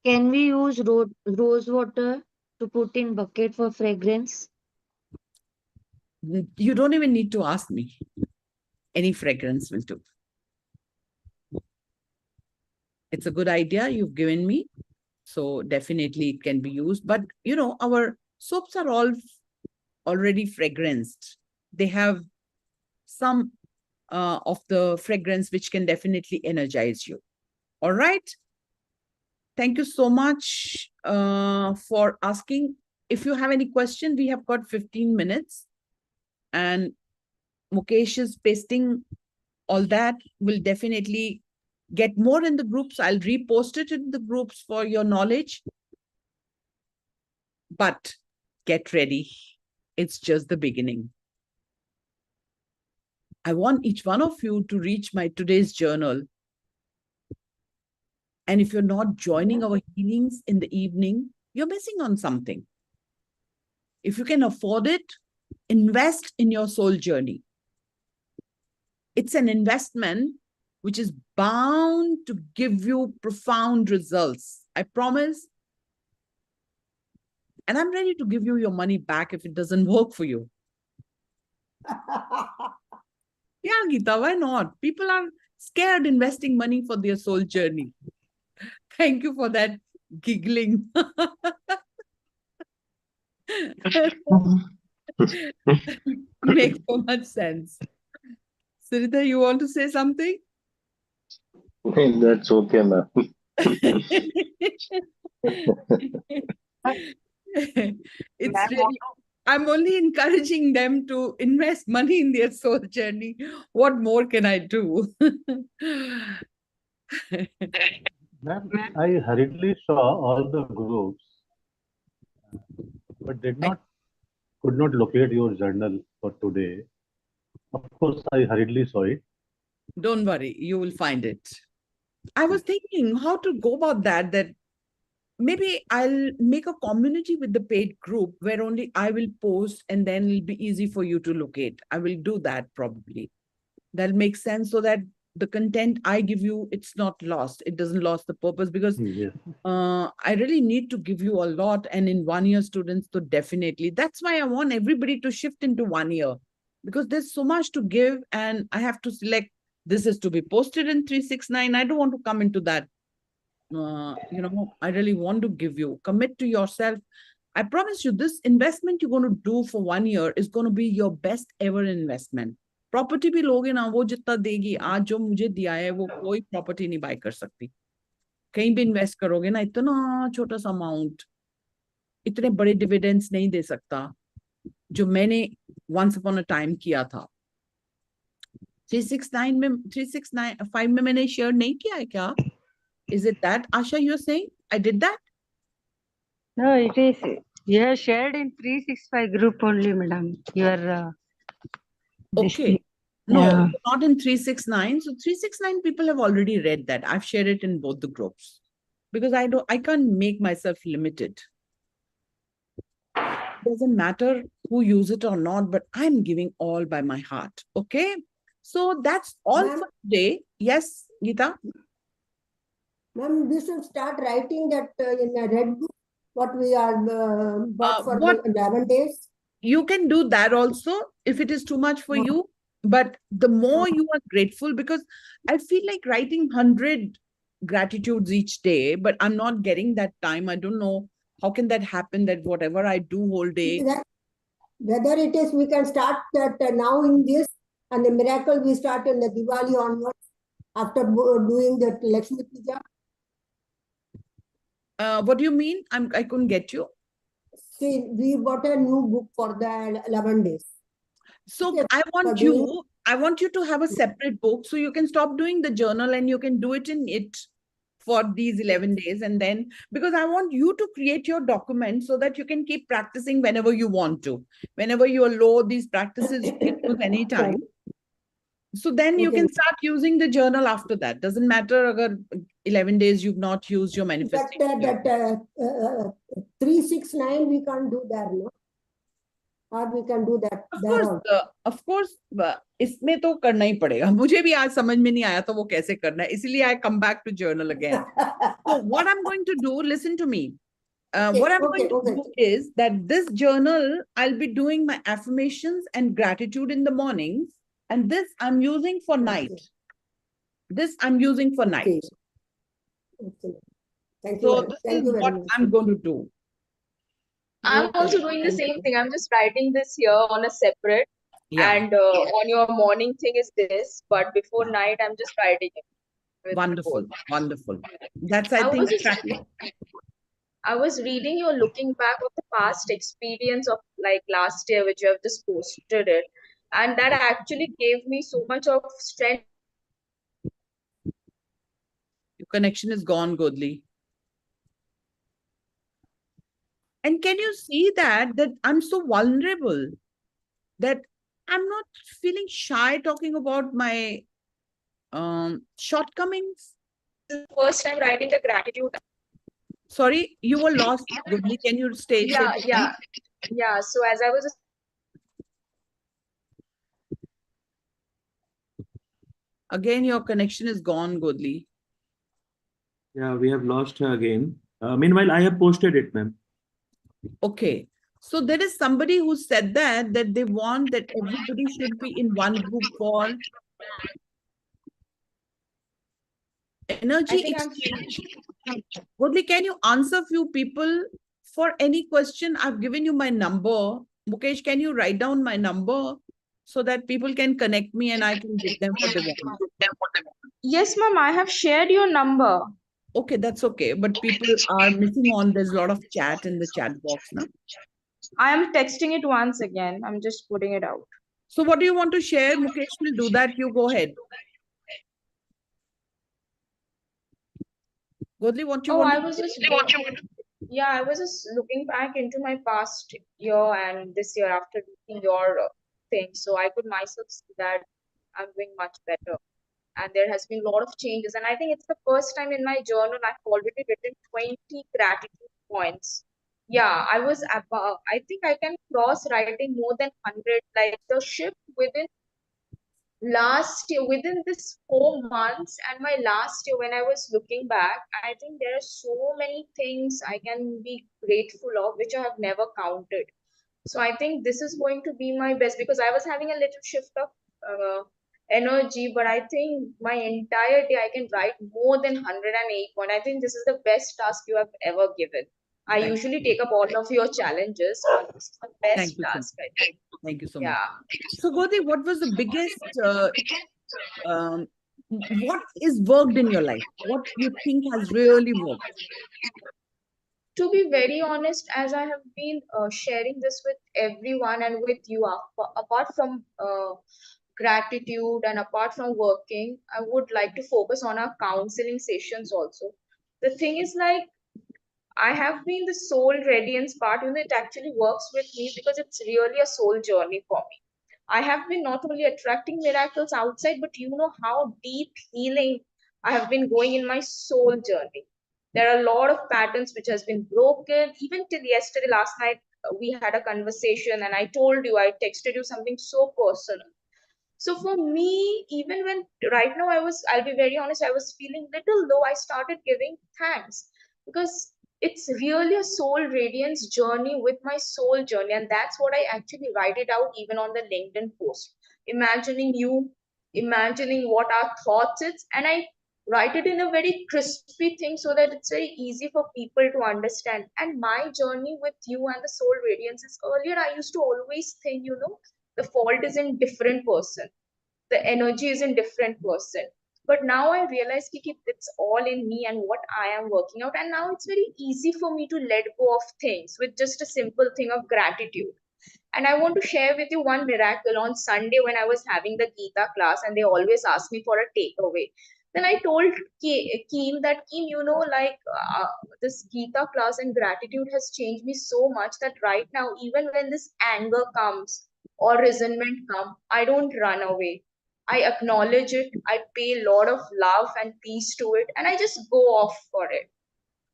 Can we use rose water to put in bucket for fragrance? You don't even need to ask me. Any fragrance will do. It's a good idea you've given me. So definitely it can be used. But, our soaps are all already fragranced. They have some of the fragrance which can definitely energize you. All right. Thank you so much for asking. If you have any question, we have got 15 minutes. And Mukesh is pasting all that. Will definitely get more in the groups. I'll repost it in the groups for your knowledge. But get ready. It's just the beginning. I want each one of you to reach my today's journal. And if you're not joining our healings in the evening, you're missing on something. If you can afford it, invest in your soul journey. It's an investment which is bound to give you profound results. I promise. And I'm ready to give you your money back if it doesn't work for you. Yeah, Geeta, why not? People are scared investing money for their soul journey. Thank you for that giggling. Makes so much sense. Sarita, you want to say something? That's okay, ma'am. It's really, I'm only encouraging them to invest money in their soul journey. What more can I do? Ma'am, I hurriedly saw all the groups, but could not locate your journal for today. Of course, I hurriedly saw it. Don't worry, you will find it. I was thinking how to go about that maybe I'll make a community with the paid group where only I will post and then it'll be easy for you to locate. I will do that probably. That'll make sense so that the content I give you, it's not lost. It doesn't lose the purpose because Yes. I really need to give you a lot. And in 1 year students, so definitely. That's why I want everybody to shift into 1 year because there's so much to give and I have to select this is to be posted in 369. I don't want to come into that. I really want to give you, commit to yourself. I promise you this investment you're going to do for 1 year is going to be your best ever investment. Property भी लोगे ना वो जितना देगी आज जो मुझे दिया है वो कोई प्रॉपर्टी नहीं बाय कर सकती कहीं भी इन्वेस्ट करोगे ना इतना छोटा सा अमाउंट इतने बड़े डिविडेंड्स नहीं दे सकता जो मैंने वंस अपॉन अ टाइम किया था 369 में 365 में मैंने शेयर नहीं किया है क्या Is it that, Asha, you're saying? I did that? No, it is. You have shared in 365 group only, madam. Your Okay. No, Yeah. not in 369. So 369 people have already read that. I've shared it in both the groups because I can't make myself limited. Doesn't matter who use it or not, but I'm giving all by my heart. Okay. So that's all for today. Yes, Geeta? Ma'am, we should start writing that in a red book, what we are bought for what- the 11 days. You can do that also if it is too much for you. But the more you are grateful, because I feel like writing 100 gratitudes each day, but I'm not getting that time. I don't know how can that happen that whatever I do whole day. Whether it is, we can start that now in this, and the miracle we start in the Diwali onwards after doing the Lakshmi Puja. What do you mean? I couldn't get you. See, we bought a new book for the 11 days. So Okay, I for want you to have a separate book so you can stop doing the journal and you can do it in it for these 11 days. And then, because I want you to create your document so that you can keep practicing whenever you want to. Whenever you are low, these practices you can use anytime. So then you can start using the journal after that. Doesn't matter agar 11 days you've not used your manifestation. That 369 we can't do that, no? Or we can do that. Of course, इसमें तो करना ही पड़ेगा. मुझे भी आज समझ में नहीं आया था वो कैसे करना है. इसीलिए I come back to journal again. So what I'm going to do, listen to me. What I'm going to do is that this journal, I'll be doing my affirmations and gratitude in the mornings. And this I'm using for night. This I'm using for night. Thank So you. this is what I'm going to do. I'm also doing the same thing. I'm just writing this here on a separate, and on your morning thing is this, but before night I'm just writing it. Wonderful, wonderful. That's I think I was reading your looking back of the past experience of like last year, which you have just posted it, and that actually gave me so much of strength. Your connection is gone, Godli. And can you see that I'm so vulnerable that I'm not feeling shy talking about my shortcomings? First time writing the gratitude. Sorry, you were lost, Godli. Can you stay? Yeah. So as I was Again, your connection is gone, Godli. Yeah, we have lost her again. Meanwhile, I have posted it, ma'am. Okay. So there is somebody who said that they want that everybody should be in one group for energy I think I'm exchange. Godli, can you answer few people for any question? I've given you my number. Mukesh, can you write down my number so that people can connect me and I can give them what they want? Yes, ma'am, I have shared your number. Okay, that's okay. But people are missing on. There's a lot of chat in the chat box now. I am texting it once again. I'm just putting it out. So what do you want to share? Mukesh will do that. You go ahead. Godli, what you Oh, want I to was just I was just looking back into my past year and this year after reading your thing. So I could myself see that I'm doing much better. And there has been a lot of changes. And I think it's the first time in my journal I've already written 20 gratitude points. Yeah, I think I can cross writing more than 100. Like the shift within this 4 months and my last year when I was looking back, I think there are so many things I can be grateful of which I have never counted. So I think this is going to be my best because I was having a little shift of energy, but I think my entire day I can write more than 108 point. I think this is the best task you have ever given. I usually take up all of your challenges, but this is the best Thank you so task, much. I think. Thank you so much. Yeah. So Godli, what was the biggest what is worked in your life? What you think has really worked? To be very honest, as I have been sharing this with everyone and with you, apart from gratitude and apart from working, I would like to focus on our counseling sessions also. The thing is, like, I have been the soul radiance part, it actually works with me because it's really a soul journey for me. I have been not only attracting miracles outside, but you know how deep healing I have been going in my soul journey. There are a lot of patterns which has been broken. Even till yesterday, last night, we had a conversation and I told you, I texted you something so personal. So for me, even when right now I'll be very honest, I was feeling little low. I started giving thanks because it's really a soul radiance journey with my soul journey. And that's what I actually write it out even on the LinkedIn post. Imagining you, imagining what our thoughts is. And I write it in a very crispy thing so that it's very easy for people to understand. And my journey with you and the soul radiance is earlier I used to always think, the fault is in different person, the energy is in different person, but now I realize that it's all in me and what I am working out, and now it's very easy for me to let go of things with just a simple thing of gratitude. And I want to share with you one miracle. On Sunday when I was having the Gita class and they always ask me for a takeaway, then I told Keem that Keem, this Gita class and gratitude has changed me so much that right now, even when this anger comes or resentment comes, I don't run away. I acknowledge it. I pay a lot of love and peace to it, and I just go off for it.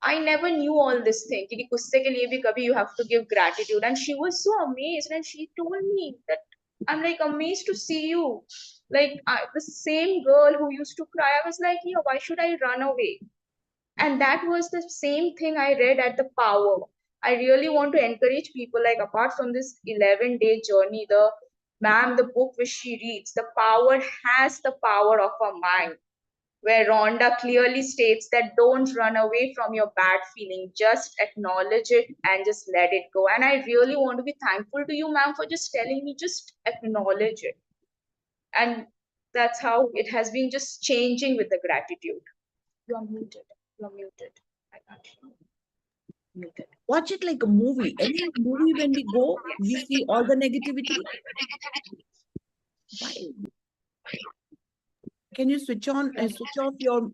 I never knew all this thing. कि गुस्से के लिए भी कभी you have to give gratitude. And she was so amazed, and she told me that I'm like amazed to see you. Like the same girl who used to cry, I was like, yeah, why should I run away? And that was the same thing I read at the Power. I really want to encourage people, like apart from this 11-day journey, the book which she reads, the Power has the power of a mind, where Rhonda clearly states that don't run away from your bad feeling, just acknowledge it and just let it go. And I really want to be thankful to you, ma'am, for just telling me, just acknowledge it. And that's how it has been just changing with the gratitude. You're muted. You're muted. I can't hear you. Muted. Watch it like a movie. Any movie when we go, we see all the negativity. Why? Can you switch on and switch off your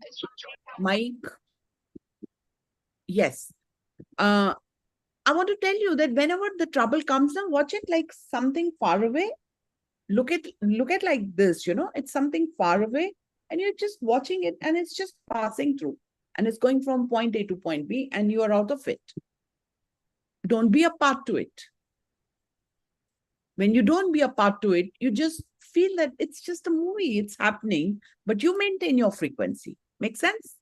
mic? Yes. I want to tell you that whenever the trouble comes down, watch it like something far away. Look at like this, it's something far away and you're just watching it and it's just passing through and it's going from point A to point B and you are out of it. Don't be a part to it. When you don't be a part to it, you just feel that it's just a movie, it's happening, but you maintain your frequency. Make sense?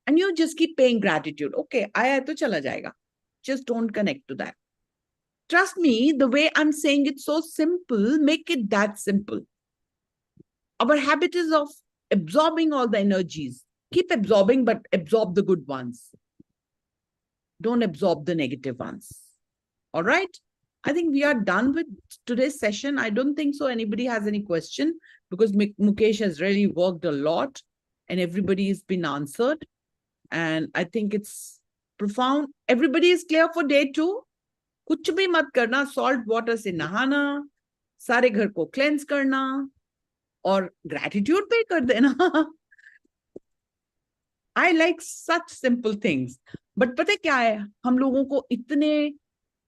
And you just keep paying gratitude. Okay, aaya to chala jayega. Just don't connect to that. Trust me, the way I'm saying it so simple, make it that simple. Our habit is of absorbing all the energies. Keep absorbing, but absorb the good ones. Don't absorb the negative ones. All right? I think we are done with today's session. I don't think so anybody has any question, because Mukesh has really worked a lot and everybody has been answered. And I think it's profound. Everybody is clear for day 2. कुछ भी मत करना, salt water से नहाना, सारे घर को cleanse करना और gratitude पे कर देना. I like such simple things. But पता है क्या है, हम लोगों को इतने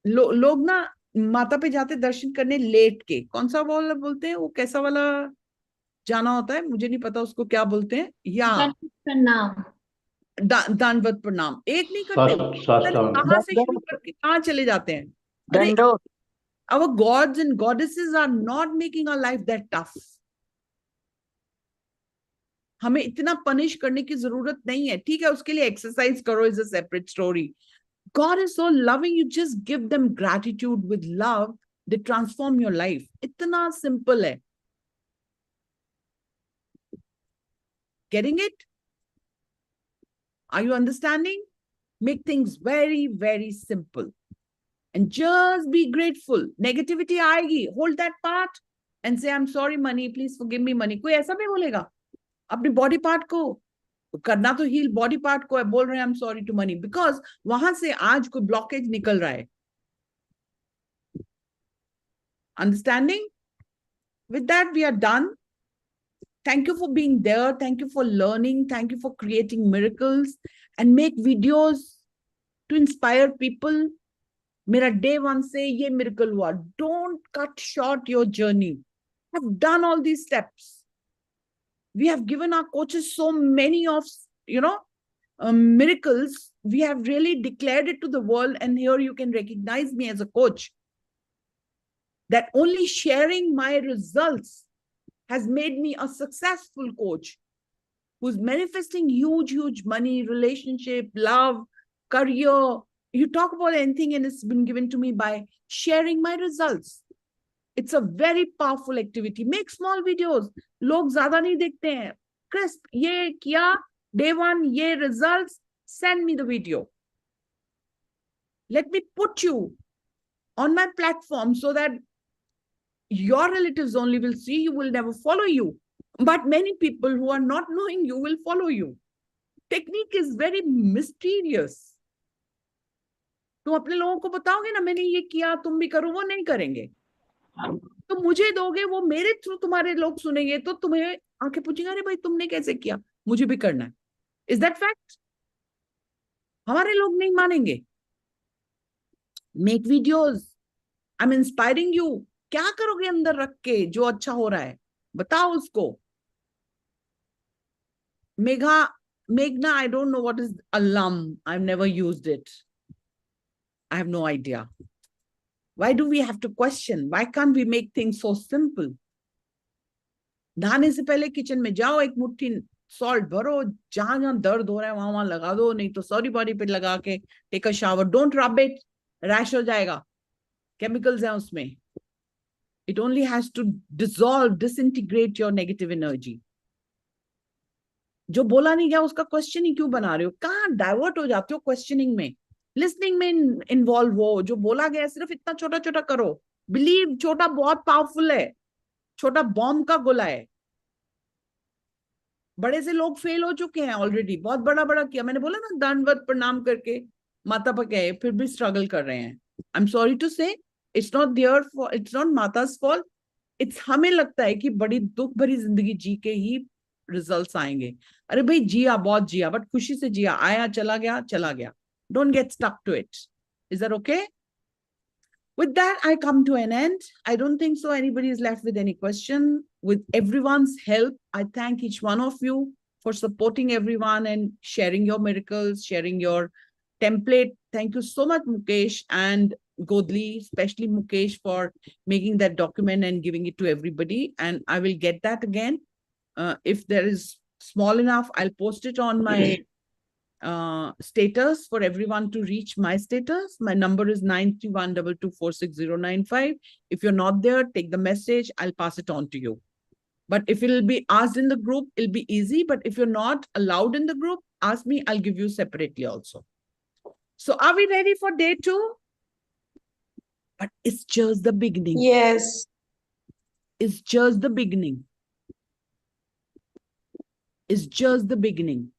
लोग ना माता पे जाते दर्शन करने लेट के, कौन सा वाला बोलते हैं, वो कैसा वाला जाना होता है, मुझे नहीं पता उसको क्या बोलते हैं. या दंडवत प्रणाम एक नहीं करते, कहाँ से शुरू करके कहाँ चले जाते हैं. अरे our gods and goddesses are not making our life that tough. हमें इतना पनिश करने की जरूरत नहीं है. ठीक है, उसके लिए एक्सरसाइज करो, is a separate story. God is so loving, you just give them gratitude with love, they transform your life. इतना simple है. Getting it? Are you understanding? Make things very, very simple. And just be grateful. Negativity आएगी, hold that part and say, I'm sorry, money, please forgive me, money. कोई ऐसा भी बोलेगा? अपने body part को करना तो heal body part को है, बोल रहे हैं I'm sorry to money, because वहां से आज कोई blockage निकल रहा है. Understanding? With that, we are done. Thank you for being there. Thank you for learning. Thank you for creating miracles and make videos to inspire people. मेरा day 1 से ये miracle हुआ. Don't cut short your journey. I've done all these steps. We have given our coaches so many of, miracles. We have really declared it to the world, and here you can recognize me as a coach. That only sharing my results has made me a successful coach who's manifesting huge, huge money, relationship, love, career. You talk about anything and it's been given to me by sharing my results. It's a very powerful activity. Make small videos. लोग ज़्यादा नहीं देखते हैं. Crisp, ये किया, day 1, ये results, send me the video. Let me put you on my platform so that your relatives only will see you, will never follow you. But many people who are not knowing you will follow you. Technique is very mysterious. तुम अपने लोगों को बताओगे ना, मैंने ये किया, तुम भी करो, वो नहीं करेंगे. तो मुझे दोगे, वो मेरे थ्रू तुम्हारे लोग सुनेंगे, तो तुम्हें आंखें पूछेंगे, अरे भाई तुमने कैसे किया, मुझे भी करना है. Is that fact? हमारे लोग नहीं मानेंगे. Make videos. I am inspiring you. क्या करोगे अंदर रख के जो अच्छा हो रहा है, बताओ उसको. Meghna, I don't know what is alum. I've never used it. I have no idea. Why do we have to question? Why can't we make things so simple? नहाने से पहले किचन में जाओ, एक मुट्ठी सॉल्ट भरो, जहां जहां दर्द हो रहा है वहां लगा दो, नहीं तो सॉरी बॉडी पे लगा के take a shower. Don't rub it, rash हो जाएगा. केमिकल्स हैं उसमें. It only has to dissolve, disintegrate your negative energy. जो बोला नहीं गया उसका क्वेश्चन ही क्यों बना रहे हो? कहाँ डाइवर्ट हो जाते हो क्वेश्चनिंग में? लिसनिंग में इन्वॉल्व हो. जो बोला गया सिर्फ इतना छोटा छोटा करो. बिलीव, छोटा बहुत पावरफुल है. छोटा बॉम्ब का गोला है. बड़े से लोग फेल हो चुके हैं ऑलरेडी. बहुत बड़ा बड़ा किया. मैंने बोला ना, दंडवत प्रणाम करके माता पर गए, फिर भी स्ट्रगल कर रहे हैं. I am sorry to say, it's not there for, it's not माता's fault. इट्स हमें लगता है कि बड़ी दुख भरी जिंदगी जी के ही रिजल्ट्स आएंगे. अरे भाई जिया, बहुत जिया, बट खुशी से जिया. आया, चला गया, चला गया. Don't get stuck to it. Is that okay? With that, I come to an end. I don't think so anybody is left with any question. With everyone's help, I thank each one of you for supporting everyone and sharing your miracles, sharing your template. Thank you so much, Mukesh. And Godli, especially Mukesh, for making that document and giving it to everybody. And I will get that again. If there is small enough, I'll post it on my status for everyone to reach my status. My number is 9312246095. If you're not there, take the message. I'll pass it on to you. But if it'll be asked in the group, it'll be easy. But if you're not allowed in the group, ask me. I'll give you separately also. So are we ready for day 2? But it's just the beginning. Yes. It's just the beginning. It's just the beginning.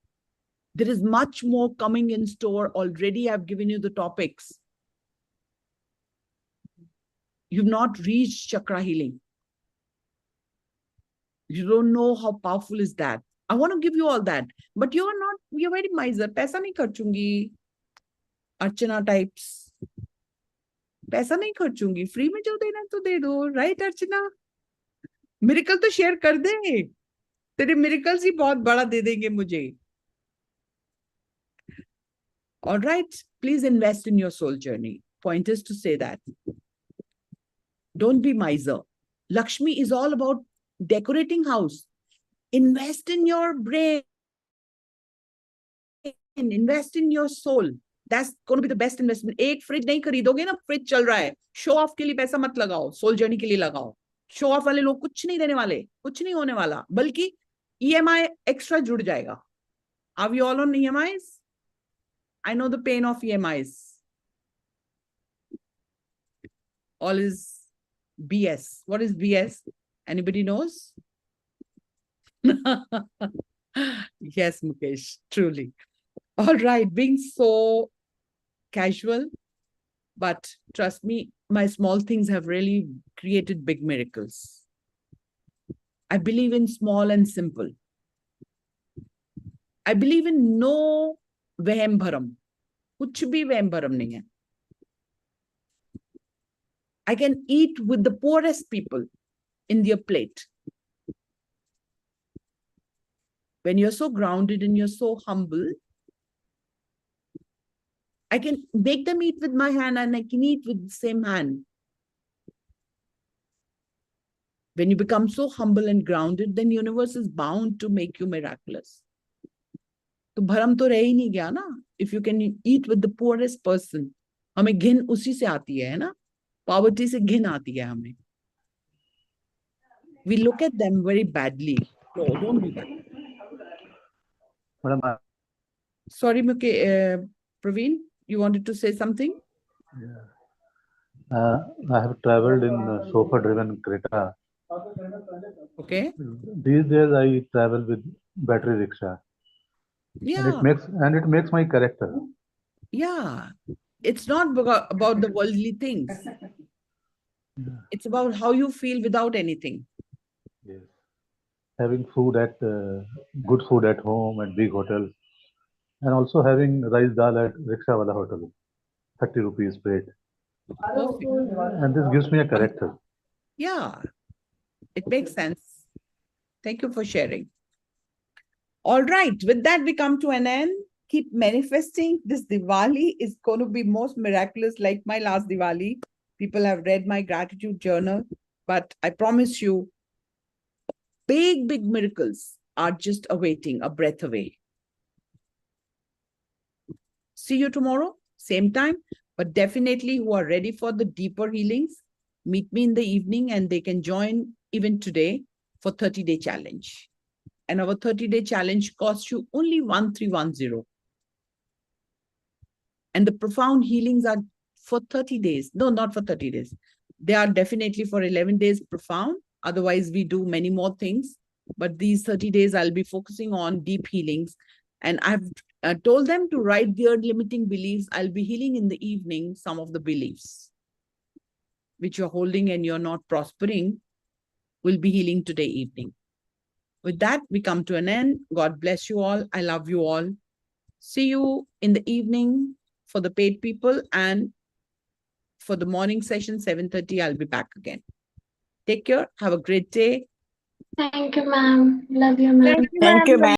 There is much more coming in store. Already I've given you the topics. You've not reached chakra healing. You don't know how powerful is that. I want to give you all that. But you're very miser. Paisa nahi kharchungi. Archana types. Paisa nahi kharchungi. Free mein jo dena to de do. Right, Archana? Miracle to share kar de. Tere miracles hi bahut bada de denge mujhe. All right, please invest in your soul journey. Point is to say that. Don't be miser. Lakshmi is all about decorating house. Invest in your brain. Invest in your soul. That's going to be the best investment. एक fridge नहीं खरीदोगे ना, fridge चल रहा है. Show off के लिए पैसा मत लगाओ. Soul journey के लिए लगाओ. Show off वाले लोग कुछ नहीं देने वाले. कुछ नहीं होने वाला. बल्कि EMI extra जुड़ जाएगा. Are we all on EMIs? I know the pain of EMIs. All is BS. What is BS? Anybody knows? Yes, Mukesh, truly. All right, being so casual, but trust me, my small things have really created big miracles. I believe in small and simple. I believe in no वहम भरम. कुछ भी वहम भरम नहीं है. I can eat with the poorest people in their plate. When you're so grounded and you're so humble, I can make them eat with my hand and I can eat with the same hand. When you become so humble and grounded, then the universe is bound to make you miraculous. तो भरम तो रह ही नहीं गया ना. If you can eat with the poorest person, हमें घिन उसी से आती है ना. Poverty से घिन आती है हमें. We look at them very badly. No, don't do that. Madam, Sorry, Praveen, you wanted to say something? I have traveled in chauffeur-driven Creta. Okay. These days I travel with battery rickshaw. Yeah. And it makes my character. Yeah. It's not about the worldly things. Yeah. It's about how you feel without anything. Yes. Having food at good food at home and big hotels, and also having rice dal at rickshaw wala hotel, 30 rupees plate. Perfect. And this gives me a character. Yeah, it makes sense. Thank you for sharing. All right, with that we come to an end. Keep manifesting. This Diwali is going to be most miraculous, like my last Diwali. People have read my gratitude journal, but I promise you, big, big miracles are just awaiting, a breath away. See you tomorrow, same time, but definitely who are ready for the deeper healings, meet me in the evening and they can join even today for 30-day challenge. And our 30-day challenge costs you only 1310. And the profound healings are for 30 days. No, not for 30 days. They are definitely for 11 days profound. Otherwise, we do many more things. But these 30 days, I'll be focusing on deep healings. And I've told them to write their limiting beliefs. I'll be healing in the evening some of the beliefs which you're holding and you're not prospering. We'll be healing today evening. With that, we come to an end. God bless you all. I love you all. See you in the evening for the paid people, and for the morning session, 7:30, I'll be back again. Take care. Have a great day. Thank you, ma'am. Love you, ma'am. Thank you, ma'am.